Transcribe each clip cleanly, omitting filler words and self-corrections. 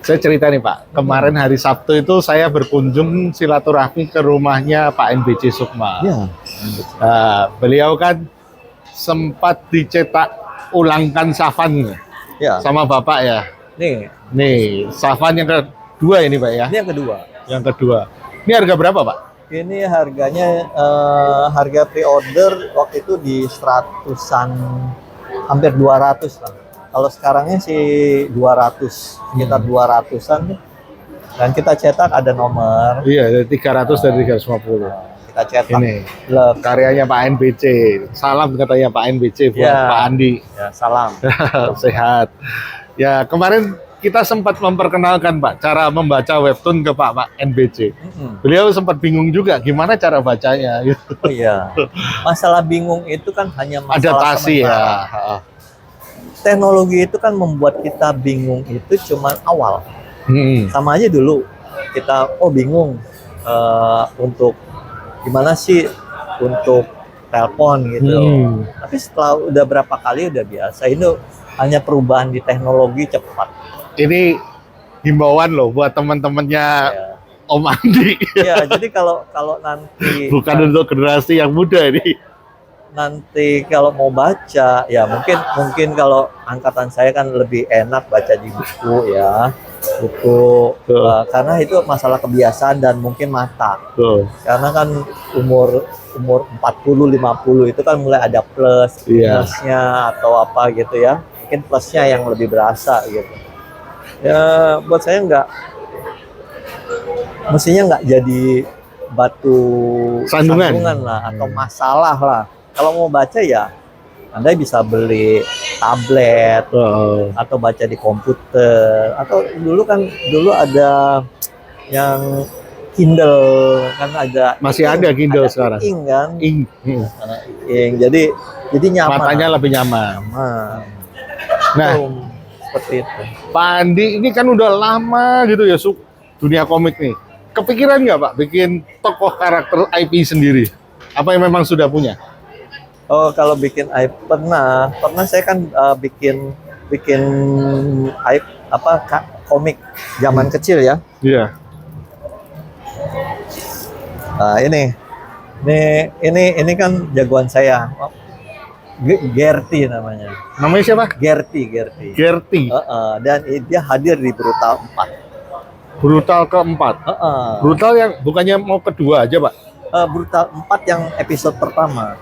Saya cerita nih Pak, kemarin hari Sabtu itu saya berkunjung silaturahmi ke rumahnya Pak NBC Sukma. Ya. Beliau kan sempat dicetak ulangkan Safan Ya. sama Bapak ya. Nih, Safan yang kedua ini Pak ya. Ini yang kedua. Yang kedua. Ini harga berapa Pak? Ini harganya harga pre-order waktu itu di 100-an, hampir 200 lah. Kalau sekarangnya sih 200, sekitar 200-an. Dan kita cetak ada nomor. Iya, dari 300 dan 350. Kita cetak. Ini Love. karyanya Pak NBC. Salam katanya Pak NBC buat Ya. Pak Andi. Ya, salam. Sehat. Ya, kemarin kita sempat memperkenalkan Pak cara membaca webtoon ke Pak NBC. Beliau sempat bingung juga gimana cara bacanya gitu. Oh iya. Masalah bingung itu kan hanya masalah Adaptasi ya. sementara. Teknologi itu kan membuat kita bingung itu cuman awal. Sama aja dulu kita bingung untuk gimana sih untuk telepon gitu. Tapi setelah udah berapa kali udah biasa. Ini hanya perubahan di teknologi cepat. Ini himbauan loh buat teman-temannya Ya. Om Andi. Ya, jadi kalau nanti Bukan untuk generasi yang muda ini. nanti kalau mau baca ya mungkin kalau angkatan saya kan lebih enak baca di buku ya. Buku karena itu masalah kebiasaan dan mungkin mata. Karena kan umur 40 50 itu kan mulai ada minusnya atau apa gitu ya. Mungkin plusnya yang lebih berasa gitu. Ya buat saya mestinya nggak jadi batu sandungan lah atau masalah lah. Kalau mau baca ya Anda bisa beli tablet atau baca di komputer, atau dulu ada yang Kindle kan, ada masih ada Kindle sekarang. Ink kan? Ink. Jadi nyaman. Matanya lebih nyaman. Nah, seperti itu. Pak Andi ini kan udah lama gitu ya dunia komik nih. Kepikiran nggak Pak bikin tokoh karakter IP sendiri? Apa yang memang sudah punya? Oh, kalau bikin IP pernah saya kan bikin komik zaman kecil ya. Iya. Nah, ini kan jagoan saya. Gerti namanya. Namanya siapa? Gerti. Dan dia hadir di Brutal 4. Brutal keempat. Brutal yang bukannya mau kedua aja Pak? Brutal 4 yang episode pertama.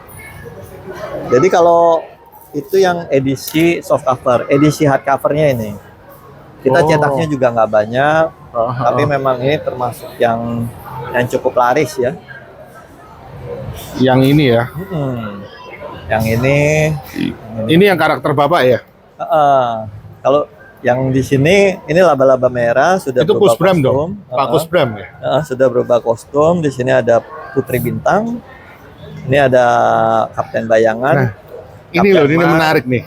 Jadi kalau itu yang edisi soft cover, edisi hardcovernya ini. Kita cetaknya juga nggak banyak, tapi memang ini termasuk yang cukup laris ya. Yang ini ya. Yang ini. Ini yang karakter Bapak ya? Kalau yang di sini ini laba-laba merah sudah itu berubah Kusbram kostum. dong. Pak Kusbram ya? Sudah berubah kostum. Di sini ada Putri Bintang. Ini ada Kapten Bayangan. Nah, ini loh, ini menarik nih.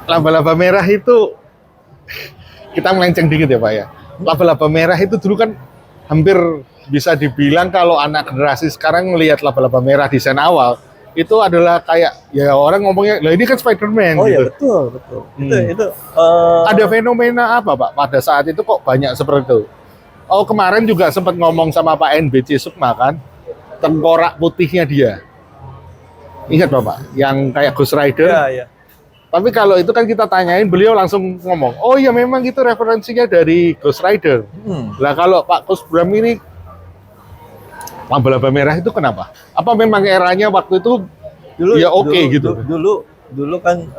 Laba-laba merah itu kita melenceng dikit ya Pak ya. Laba-laba merah itu dulu kan hampir bisa dibilang kalau anak generasi sekarang melihat laba-laba merah desain awal itu adalah kayak ya orang ngomongnya, lah ini kan Spider-Man. Oh gitu. iya betul. Itu ada fenomena apa Pak pada saat itu kok banyak seperti itu? Oh kemarin juga sempat ngomong sama Pak NBC Sukma kan, tengkorak putihnya dia. Ingat Bapak, yang kayak Ghost Rider. Iya. Tapi kalau itu kan kita tanyain, beliau langsung ngomong, oh ya memang itu referensinya dari Ghost Rider. Lah kalau Pak Kusbram ini laba-laba merah itu kenapa? Apa memang eranya waktu itu dulu ya gitu? Dulu kan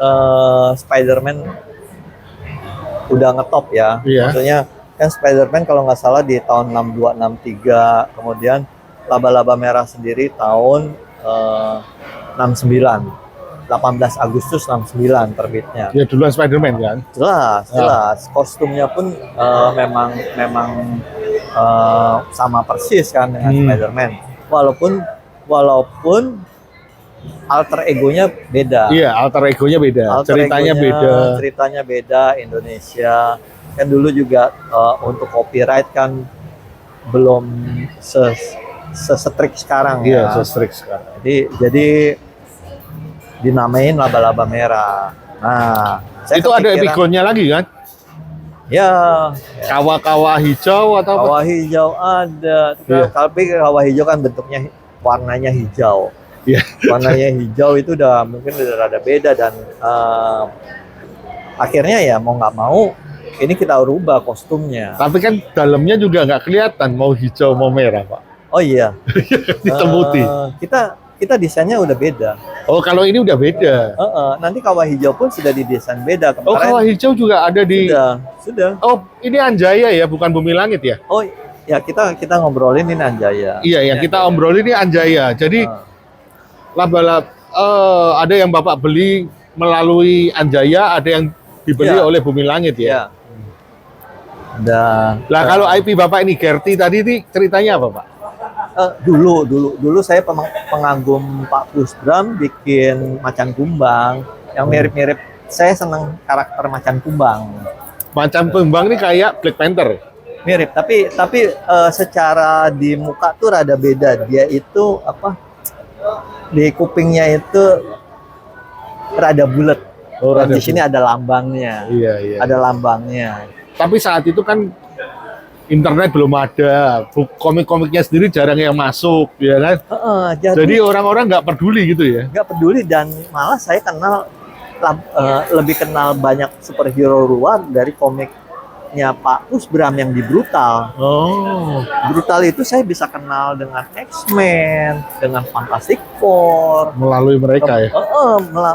Spider-Man udah ngetop ya. Iya. Maksudnya kan Spider-Man kalau nggak salah di tahun 62 63, kemudian laba-laba merah sendiri tahun 69. 18 Agustus 69 terbitnya. Ya duluan Spider-Man kan? Jelas. Kostumnya pun memang sama persis kan dengan Spider-Man. Walaupun alter egonya beda. Iya, alter egonya beda. Ceritanya beda. Indonesia kan dulu juga untuk copyright kan belum se-strict sekarang ya. Iya, se-strict sekarang. Jadi dinamain laba-laba merah. Nah, itu ada epigonnya lagi kan? Ya, Kawah-kawah hijau atau apa? kawah hijau ada. Iya. Tapi kawah hijau kan bentuknya warnanya hijau. Iya. Warnanya hijau itu udah mungkin udah rada beda dan akhirnya ya mau nggak mau ini kita rubah kostumnya. Tapi kan dalamnya juga nggak kelihatan mau hijau mau merah, Pak. Oh iya, Hitam putih. kita desainnya udah beda. Oh, kalau ini udah beda. Nanti kawah hijau pun sudah didesain beda. Oh, kawah hijau juga ada di. Sudah. Oh, ini Anjaya ya, bukan Bumi Langit ya? Oh ya kita ngobrolin ini Anjaya. Iya, yang kita obrolin ini Anjaya. Jadi laba-laba ada yang Bapak beli melalui Anjaya, ada yang dibeli Iya. oleh Bumi Langit ya. Ya. Dan Lah kalau IP Bapak ini Gerti tadi ini ceritanya apa, Pak? dulu saya pengagum Pak Pusbram bikin macan kumbang yang mirip-mirip. Saya senang karakter macan kumbang. Macam Pembang ini kayak Black Panther. Mirip, tapi secara di muka tuh rada beda. Dia itu apa? Di kupingnya itu rada bulat. Oh, Dan rada di sini ada lambangnya. Iya, iya. Ada lambangnya. Tapi saat itu kan internet belum ada, komik-komiknya sendiri jarang yang masuk, ya kan? Jadi orang-orang nggak peduli gitu ya? Nggak peduli dan malah saya lebih kenal banyak superhero luar dari komiknya Pak Pusbram yang di Brutal. Oh, Brutal itu saya bisa kenal dengan X-Men, dengan Fantastic Four, melalui mereka ya?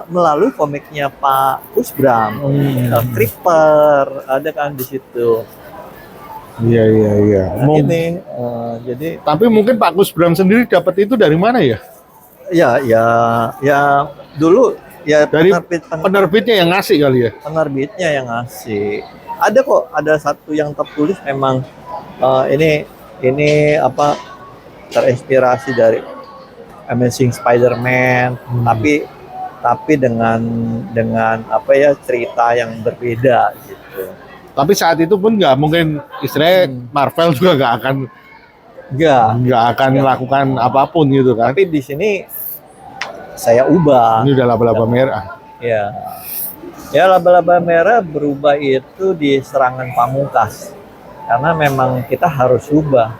melalui komiknya Pak Pusbram. Creeper ada kan di situ. Iya, iya, iya. Nah, ini jadi Tapi mungkin Pak Pusbram sendiri dapat itu dari mana ya? ya dulu ya Dari penerbitnya yang ngasih kali ya? penerbitnya yang ngasih. Ada kok, ada satu yang tertulis memang ini apa terinspirasi dari Amazing Spider-Man, tapi dengan apa ya cerita yang berbeda gitu. Tapi saat itu pun nggak mungkin istilahnya Marvel juga nggak akan melakukan apapun gitu kan? Tapi di sini saya ubah. Ini udah laba-laba merah. Ya laba-laba merah berubah itu di serangan pamungkas karena memang kita harus ubah.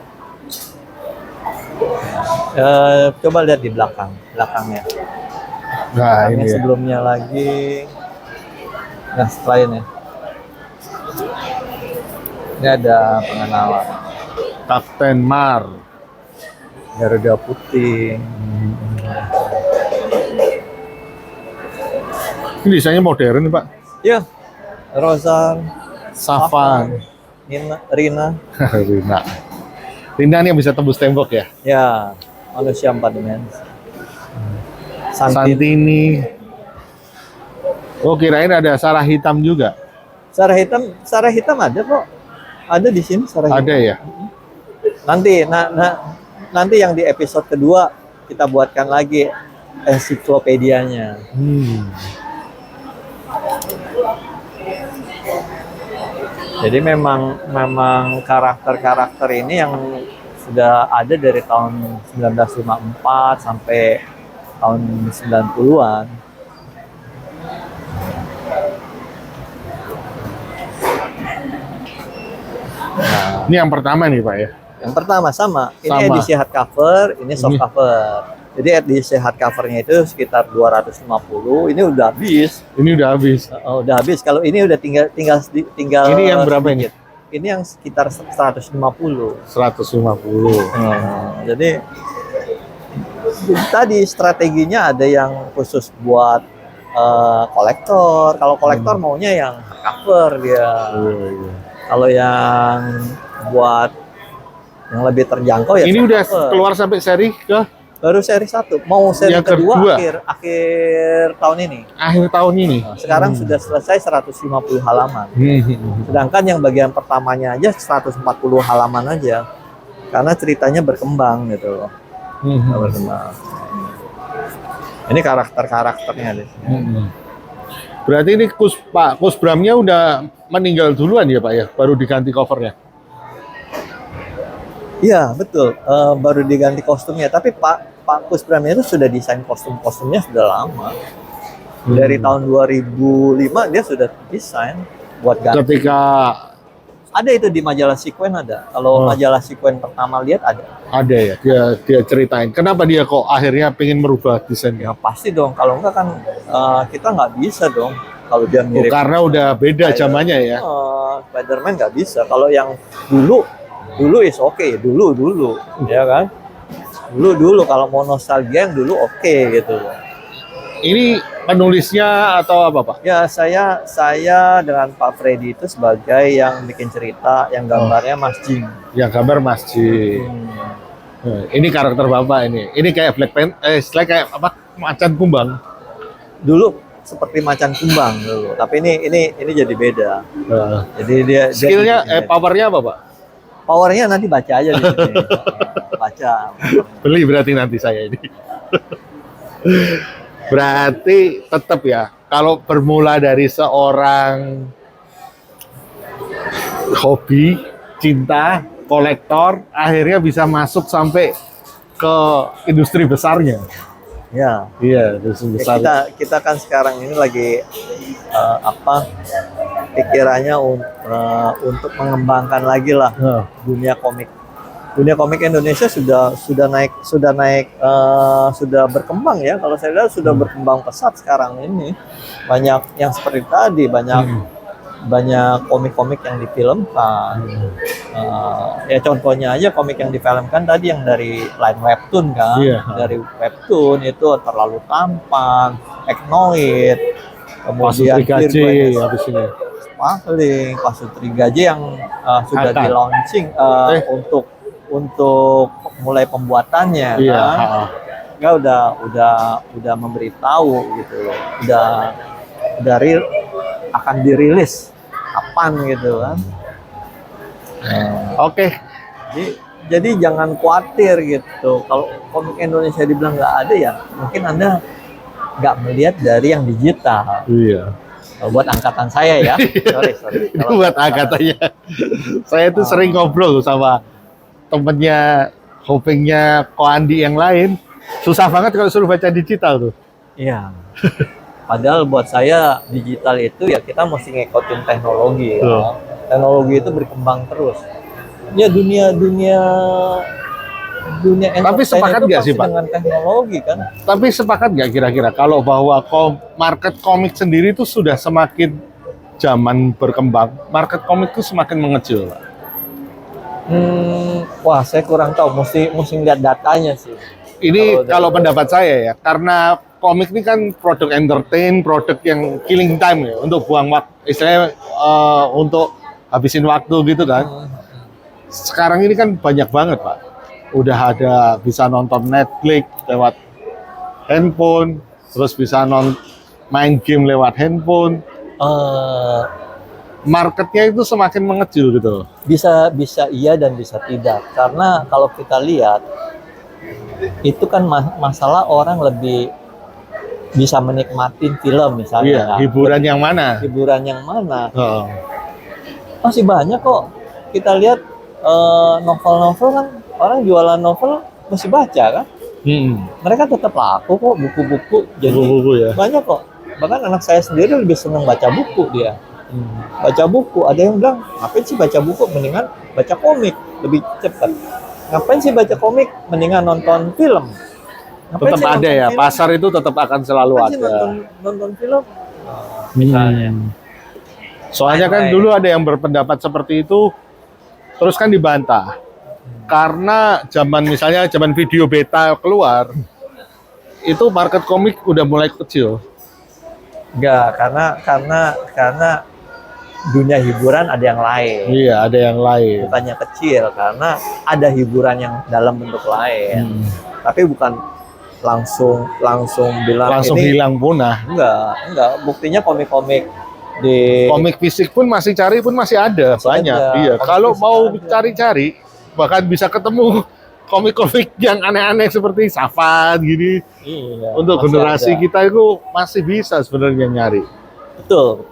Coba lihat di belakangnya. Nah, ini ya. Sebelumnya lagi. Nah setelah ini ada pengenalan Kapten Mar, Garuda Putih. Ini desainnya modern nih Pak. Ya, Rozan, Safan, Rina. Rina nih yang bisa tembus tembok ya. Ya, manusia 4 dimensi. Santini. Oh, kirain ada Sarah Hitam juga. Sarah hitam ada kok. Ada di sini Sarah hitam. Ada ya. Nanti yang di episode kedua kita buatkan lagi ensiklopedianya. Jadi memang karakter-karakter ini yang sudah ada dari tahun 1954 sampai tahun 90-an. Nah, Ini yang pertama nih Pak ya. yang pertama sama. Ini Sama. edisi hardcover, ini soft cover. Jadi edisi hardcovernya itu sekitar 250. Ini udah habis. Ini udah habis. Udah habis. Kalau ini udah tinggal Ini yang berapa sedikit. Ini yang sekitar 150. 150. Jadi tadi strateginya ada yang khusus buat kolektor. Kalau kolektor maunya yang hardcover dia. Iya. Kalau yang buat yang lebih terjangkau ya Ini udah softcover. keluar sampai seri ke Baru seri 1, mau seri Yang kedua kedua. akhir tahun ini. akhir tahun ini. Sekarang sudah selesai 150 halaman. Sedangkan yang bagian pertamanya aja 140 halaman aja. Karena ceritanya berkembang gitu loh. Berkembang. Ini karakter-karakternya deh. Berarti ini Pak Pusbramnya udah meninggal duluan ya Pak ya, baru diganti covernya. Iya betul, baru diganti kostumnya. Tapi Pak Pusbram itu sudah desain kostumnya sudah lama. Dari tahun 2005 dia sudah desain buat ganti. Ketika Ada itu di majalah Sequence ada. Kalau majalah Sequence pertama lihat ada. Ada ya, dia ceritain. Kenapa dia kok akhirnya pengen merubah desainnya? Ya pasti dong. Kalau enggak kan kita nggak bisa dong. Kalau dia Oh, mirip karena udah beda zamannya ya. Spider-Man nggak bisa. Kalau yang dulu is oke, dulu ya kan. Dulu kalau mau nostalgia yang dulu oke gitu. Ini penulisnya atau apa, Pak? Ya saya dengan Pak Freddy itu sebagai yang bikin cerita, yang gambarnya Mas Jing. Ya, gambar masjid. Ini karakter Bapak ini. Ini kayak Black Panther, kayak apa? Macan kumbang. Dulu seperti macan kumbang dulu, tapi ini jadi beda. Jadi dia Skillnya, powernya apa, Pak? powernya nanti baca aja di sini. Baca. Beli berarti nanti saya ini. Berarti tetap ya, kalau bermula dari seorang hobi, cinta, kolektor, akhirnya bisa masuk sampai ke industri besarnya. Ya. Iya, industri besar. Kita kan sekarang ini lagi pikirannya untuk mengembangkan lagi lah dunia komik. Dunia komik Indonesia sudah berkembang ya. Kalau saya lihat sudah berkembang pesat sekarang ini. Banyak yang seperti tadi, banyak komik-komik yang difilmkan. Ya contohnya aja komik yang difilmkan tadi yang dari line webtoon kan. Dari webtoon itu terlalu tampan, eknoid, kemudian habis ini. Sparkling, Pasutri Gaje yang sudah di launching untuk mulai pembuatannya kan. Ya udah memberitahu gitu loh. Udah real akan dirilis kapan gitu kan. Oke. Jadi jangan khawatir gitu. Kalau komik Indonesia dibilang nggak ada ya, mungkin Anda nggak melihat dari yang digital. Iya. Buat angkatan saya ya. Sorry. Itu buat angkatannya. Saya tuh sering ngobrol sama temennya, hopingnya Ko Andi yang lain. Susah banget kalau suruh baca digital tuh. Iya. Padahal buat saya digital itu ya kita mesti ngikutin teknologi ya. Teknologi itu berkembang terus. Ya dunia Tapi sepakat nggak sih, Pak? Dengan teknologi kan. Tapi sepakat nggak kira-kira kalau bahwa market komik sendiri itu sudah semakin zaman berkembang, market komik itu semakin mengecil, Pak? Wah, saya kurang tahu. Mesti lihat datanya sih. Ini kalau pendapat saya ya, karena komik ini kan produk entertain, produk yang killing time ya, untuk buang waktu, istilahnya untuk habisin waktu gitu kan. Sekarang ini kan banyak banget, Pak. Udah ada bisa nonton Netflix lewat handphone, terus bisa main game lewat handphone. Marketnya itu semakin mengecil gitu. Bisa iya dan bisa tidak. Karena kalau kita lihat itu kan masalah orang lebih bisa menikmatin film misalnya. Iya, hiburan yang mana? Hiburan yang mana? Masih banyak kok. Kita lihat novel-novel kan, orang jualan novel masih baca kan? Mereka tetap laku kok, buku-buku. Jadi buku ya. Banyak kok. Bahkan anak saya sendiri lebih senang baca buku dia. Baca buku, ada yang bilang ngapain sih baca buku, mendingan baca komik lebih cepat. Ngapain sih baca komik, mendingan nonton film. Ngapain tetap ada ya, film? Pasar itu tetap akan selalu ada. Nonton film misalnya. Soalnya kan dulu ada yang berpendapat seperti itu, terus kan dibantah. Karena misalnya zaman video beta keluar, itu market komik udah mulai kecil. Enggak, karena dunia hiburan ada yang lain. Iya, ada yang lain. Bukannya kecil, karena ada hiburan yang dalam bentuk lain. Tapi bukan langsung bilang langsung ini hilang punah. Enggak. Buktinya komik-komik komik fisik pun masih ada banyak. Iya, kalau mau cari-cari bahkan bisa ketemu komik-komik yang aneh-aneh seperti Safad gini. Iya, untuk generasi kita itu masih bisa sebenarnya nyari. Betul.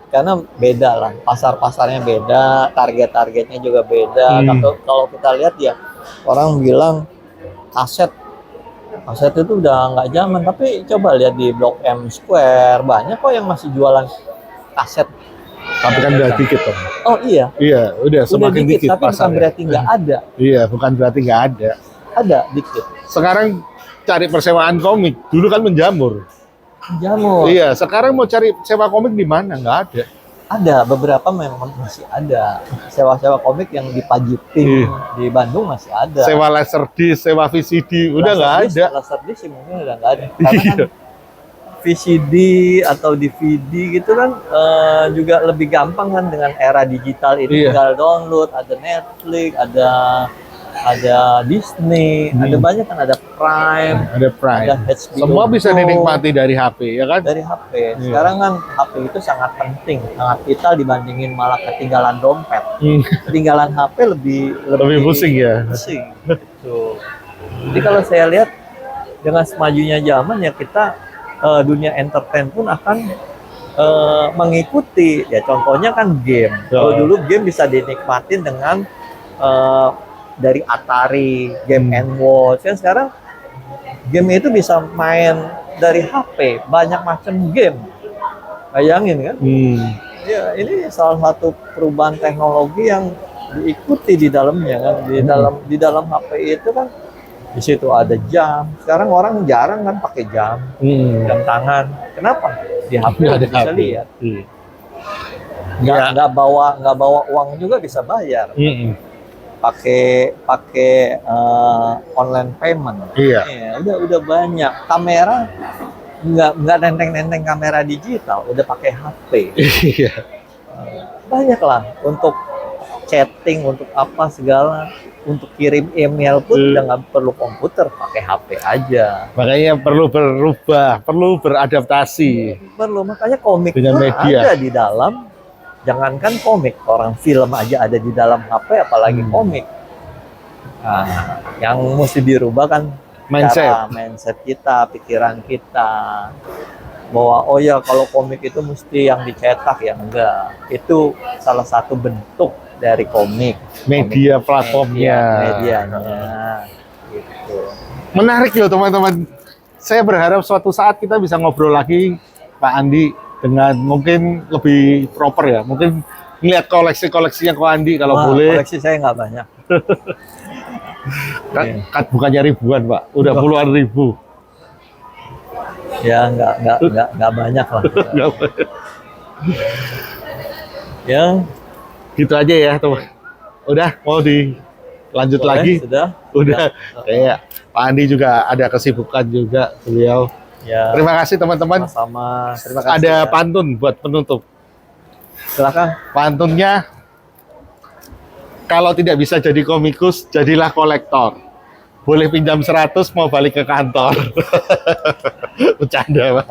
Karena beda lah, pasar-pasarnya beda, target-targetnya juga beda. Kalau kita lihat ya, orang bilang kaset itu udah nggak zaman, tapi coba lihat di Blok M Square, banyak kok yang masih jualan kaset Tapi kan udah dikit Tom. Oh iya, Iya, udah semakin dikit, dikit tapi bukan pasarnya. berarti nggak ada. Iya, bukan berarti nggak ada. Ada dikit. Sekarang cari persewaan komik, dulu kan menjamur. Jamur. Iya, sekarang mau cari sewa komik di mana? Nggak ada. Ada beberapa memang masih ada. Sewa-sewa komik yang di Pajitin di Bandung masih ada. Sewa laserdisc, sewa VCD, udah nggak ada. Laserdisc sih mungkin udah nggak ada. Karena kan VCD atau DVD gitu kan juga lebih gampang kan dengan era digital ini, Iya. tinggal download, ada Netflix, ada Disney, ada banyak kan, ada Prime, Ada Prime. ada HBO. Semua bisa Go. dinikmati dari HP, ya kan? Dari HP. Sekarang kan HP itu sangat penting, sangat vital dibandingin malah ketinggalan dompet. Ketinggalan HP Lebih pusing ya. Pusing. Gitu. Jadi kalau saya lihat dengan semajunya zaman ya kita dunia entertain pun akan mengikuti. Ya contohnya kan game. Kalau dulu game bisa dinikmatin dengan dari Atari, Game and Watch. Kan sekarang game itu bisa main dari HP, banyak macam game. Bayangin kan? Ya, ini salah satu perubahan teknologi yang diikuti di dalamnya kan. Di dalam HP itu kan di situ ada jam. Sekarang orang jarang kan pakai jam, jam tangan. Kenapa? Di HP Ada bisa HP. lihat. Ya. Nggak bawa uang juga bisa bayar. Pakai online payment. Iya. Ya, udah banyak. Kamera nggak nenteng kamera digital, udah pakai HP. Iya. Banyak lah untuk chatting, untuk apa segala, untuk kirim email pun udah nggak perlu komputer, pakai HP aja. Makanya perlu berubah, perlu beradaptasi. Perlu, makanya komik Dengan pun media. ada di dalam. Jangankan komik, orang film aja ada di dalam HP, apalagi komik. Nah, yang mesti dirubah kan cara mindset kita, pikiran kita. Bahwa oh ya kalau komik itu mesti yang dicetak, ya enggak. Itu salah satu bentuk dari komik. Media platformnya. Medianya. Gitu. Menarik loh teman-teman. Saya berharap suatu saat kita bisa ngobrol lagi Pak Andi dengan mungkin lebih proper ya. Mungkin ngeliat koleksi-koleksinya Ko Andi kalau Wah, boleh. koleksi saya nggak banyak. Kan bukannya ribuan Pak, udah puluhan ribu. Ya nggak banyak lah. Ya. Gitu aja ya teman. Udah mau dilanjut Boleh, lagi? sudah. Udah. Kayak Pak Andi juga ada kesibukan juga beliau. Ya. Terima kasih teman-teman. Sama. Terima kasih. Ada ya. pantun buat penutup. Silakan. Pantunnya, kalau tidak bisa jadi komikus, jadilah kolektor. Boleh pinjam 100, mau balik ke kantor. Bercanda, Pak.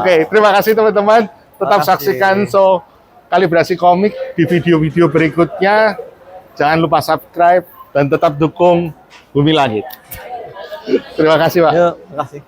Oke, terima kasih teman-teman. Tetap Terima kasih. saksikan show Kalibrasi Komik di video-video berikutnya. Jangan lupa subscribe dan tetap dukung Bumi Langit. Terima kasih, Pak. Yuk, terima kasih.